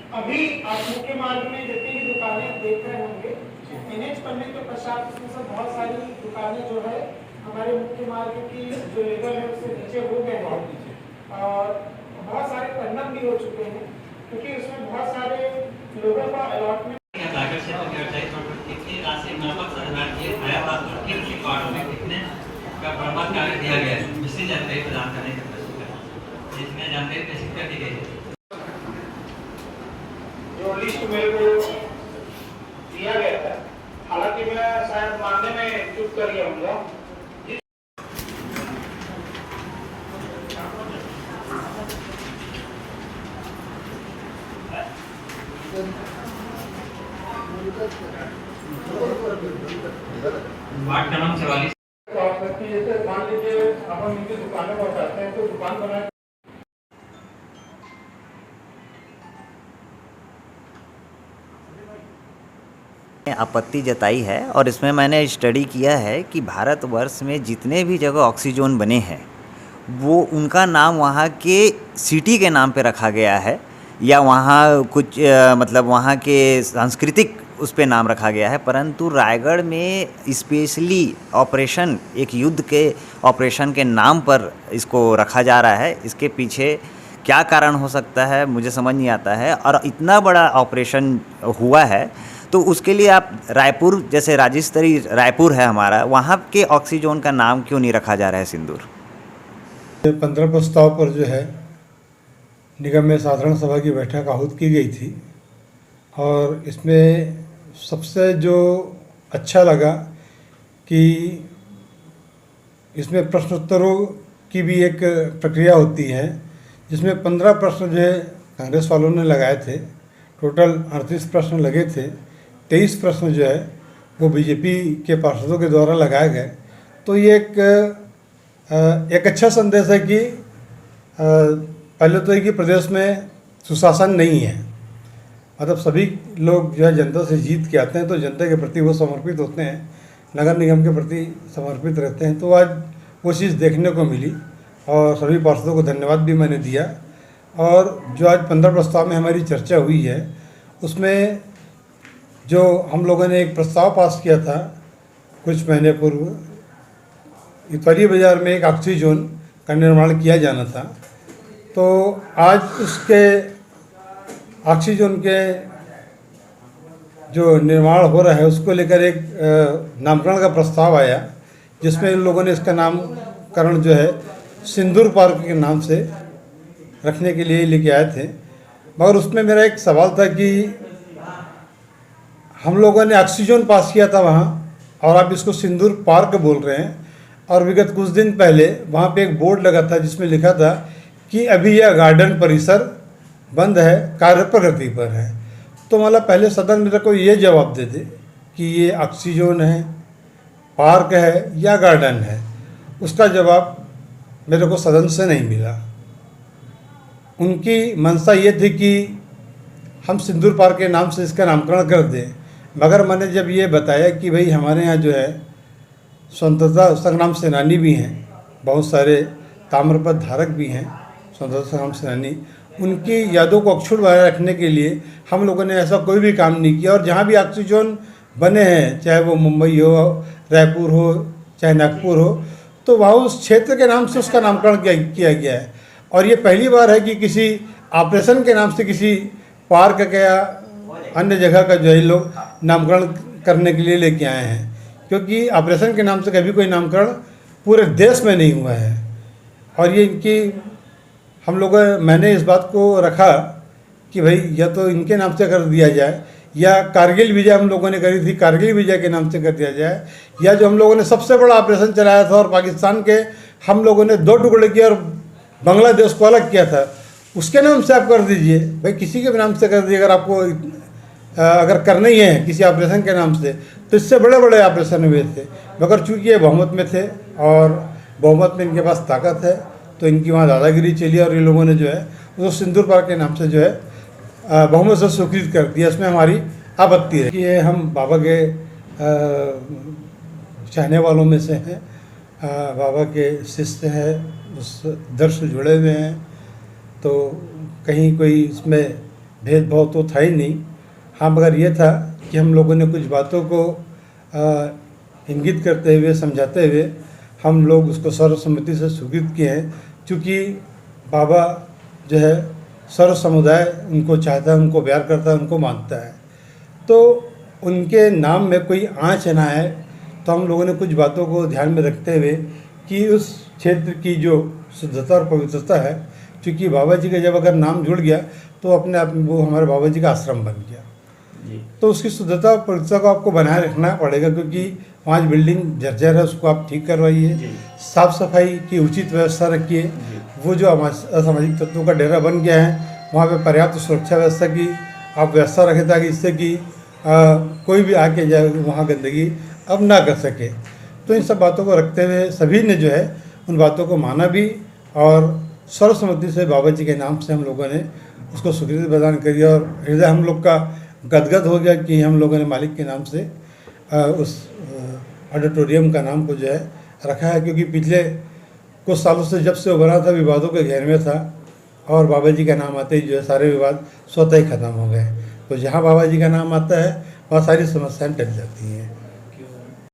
अभी आप मुख्य मार्ग में जितनी भी दुकानें देख रहे होंगे, NH बनने के पश्चात उसमें से बहुत सारी दुकानें जो है हमारे मुख्य मार्ग की जो लेवल है उससे नीचे हो गए हैं और बहुत सारे खंडन भी हो चुके हैं, क्योंकि उसमें बहुत सारे लोगों का अलॉटमेंट दिया गया है, जिससे जानकारी प्रदान करने का प्रयास करें, जिसमें जानकारी प्रेषित कर दी गई है। जो लिस्ट मेरे को दिया गया था, हालांकि मैं शायद मानने में चूक कर गया हूँ। वार्ड क्रमांक 44 जैसे मान लीजिए अपन इनकी दुकानें पहुँचाते हैं तो दुकान बना आपत्ति जताई है और इसमें मैंने स्टडी किया है कि भारतवर्ष में जितने भी जगह ऑक्सीजोन बने हैं वो उनका नाम वहाँ के सिटी के नाम पे रखा गया है या वहाँ कुछ मतलब वहाँ के सांस्कृतिक उस पे नाम रखा गया है, परंतु रायगढ़ में स्पेशली ऑपरेशन एक युद्ध के ऑपरेशन के नाम पर इसको रखा जा रहा है। इसके पीछे क्या कारण हो सकता है मुझे समझ नहीं आता है, और इतना बड़ा ऑपरेशन हुआ है तो उसके लिए आप रायपुर जैसे राज्य स्तरीय रायपुर है हमारा, वहाँ के ऑक्सीजोन का नाम क्यों नहीं रखा जा रहा है सिंदूर? 15 प्रस्ताव पर जो है निगम में साधारण सभा की बैठक आहूत की गई थी और इसमें सबसे जो अच्छा लगा कि इसमें प्रश्नोत्तरों की भी एक प्रक्रिया होती है, जिसमें 15 प्रश्न जो है कांग्रेस वालों ने लगाए थे। टोटल 38 प्रश्न लगे थे, 23 प्रश्न जो है वो बीजेपी के पार्षदों के द्वारा लगाए गए। तो ये एक अच्छा संदेश है कि पहले तो है कि प्रदेश में सुशासन नहीं है, मतलब सभी लोग जो है जनता से जीत के आते हैं तो जनता के प्रति वो समर्पित होते हैं, नगर निगम के प्रति समर्पित रहते हैं। तो आज वो चीज़ देखने को मिली और सभी पार्षदों को धन्यवाद भी मैंने दिया। और जो आज 15 प्रस्ताव में हमारी चर्चा हुई है उसमें जो हम लोगों ने एक प्रस्ताव पास किया था कुछ महीने पूर्व, इतवारी बाज़ार में एक ऑक्सीजोन का निर्माण किया जाना था, तो आज उसके ऑक्सीजन के जो निर्माण हो रहा है उसको लेकर एक नामकरण का प्रस्ताव आया, जिसमें इन लोगों ने इसका नामकरण जो है सिंदूर पार्क के नाम से रखने के लिए लेके आए थे। मगर उसमें मेरा एक सवाल था कि हम लोगों ने ऑक्सीजन पास किया था वहाँ और आप इसको सिंदूर पार्क बोल रहे हैं, और विगत कुछ दिन पहले वहाँ पे एक बोर्ड लगा था जिसमें लिखा था कि अभी यह गार्डन परिसर बंद है, कार्य प्रगति पर है। तो मतलब पहले सदन मेरे को ये जवाब दे दे कि ये ऑक्सीजन है, पार्क है या गार्डन है। उसका जवाब मेरे को सदन से नहीं मिला। उनकी मंशा ये थी कि हम सिंदूर पार्क के नाम से इसका नामकरण कर दें, मगर मैंने जब ये बताया कि भाई हमारे यहाँ जो है स्वतंत्रता संग्राम सेनानी भी हैं, बहुत सारे ताम्रपत्र धारक भी हैं स्वतंत्रता संग्राम सेनानी, उनकी यादों को अक्षुण्ण बनाए रखने के लिए हम लोगों ने ऐसा कोई भी काम नहीं किया। और जहाँ भी ऑक्सीजन बने हैं, चाहे वो मुंबई हो, रायपुर हो, चाहे नागपुर हो, तो वहाँ उस क्षेत्र के नाम से उसका नामकरण किया गया है। और ये पहली बार है कि किसी ऑपरेशन के नाम से किसी पार्क का या अन्य जगह का जो है लोग नामकरण करने के लिए लेके आए हैं, क्योंकि ऑपरेशन के नाम से कभी कोई नामकरण पूरे देश में नहीं हुआ है। और ये इनकी हम लोग मैंने इस बात को रखा कि भाई या तो इनके नाम से कर दिया जाए, या कारगिल विजय हम लोगों ने करी थी, कारगिल विजय के नाम से कर दिया जाए, या जो हम लोगों ने सबसे बड़ा ऑपरेशन चलाया था और पाकिस्तान के हम लोगों ने 2 टुकड़े किए और बांग्लादेश को अलग किया था, उसके नाम से आप कर दीजिए। भाई किसी के भी नाम से कर दीजिए अगर आपको अगर करना ही है किसी ऑपरेशन के नाम से, तो इससे बड़े बड़े ऑपरेशन हुए थे। मगर चूँकि ये बहुमत में थे और बहुमत में इनके पास ताकत है, तो इनकी वहाँ दादागिरी चली और ये लोगों ने जो है वो सिंदूर पार्क के नाम से जो है बहुमत से स्वीकृत कर दिया। इसमें हमारी आपत्ति है कि ये हम बाबा के चाहने वालों में से हैं, बाबा के शिष्य हैं, उस दर से जुड़े हुए हैं, तो कहीं कोई इसमें भेदभाव तो था ही नहीं। हाँ, मगर ये था कि हम लोगों ने कुछ बातों को इंगित करते हुए, समझाते हुए हम लोग उसको सर्वसम्मति से स्वीकृत किए हैं, क्योंकि बाबा जो है सर्व समुदाय उनको चाहता है, उनको प्यार करता है, उनको मानता है। तो उनके नाम में कोई आँच ना आए, तो हम लोगों ने कुछ बातों को ध्यान में रखते हुए कि उस क्षेत्र की जो शुद्धता और पवित्रता है, क्योंकि बाबा जी का जब अगर नाम जुड़ गया तो अपने आप में वो हमारे बाबा जी का आश्रम बन गया। तो उसकी शुद्धता और पवित्रता को आपको बनाए रखना पड़ेगा, क्योंकि वहाँ जो बिल्डिंग जर्जर है उसको आप ठीक करवाइए, साफ़ सफाई की उचित व्यवस्था रखिए। वो जो असामाजिक तत्वों का डेरा बन गया है, वहाँ पे पर्याप्त सुरक्षा व्यवस्था की आप व्यवस्था रखें, ताकि इससे कि कोई भी आके जाए वहाँ गंदगी अब ना कर सके। तो इन सब बातों को रखते हुए सभी ने जो है उन बातों को माना भी, और सर्वसम्मति से बाबा जी के नाम से हम लोगों ने उसको स्वीकृति प्रदान करी, और हृदय हम लोग का गदगद हो गया कि हम लोगों ने मालिक के नाम से उस ऑडिटोरियम का नाम को जो है रखा है। क्योंकि पिछले कुछ सालों से जब से वो बना था, विवादों के घेर में था, और बाबा जी का नाम आते ही जो है सारे विवाद स्वतः ही खत्म हो गए। तो जहाँ बाबा जी का नाम आता है वहाँ सारी समस्याएं टल जाती हैं।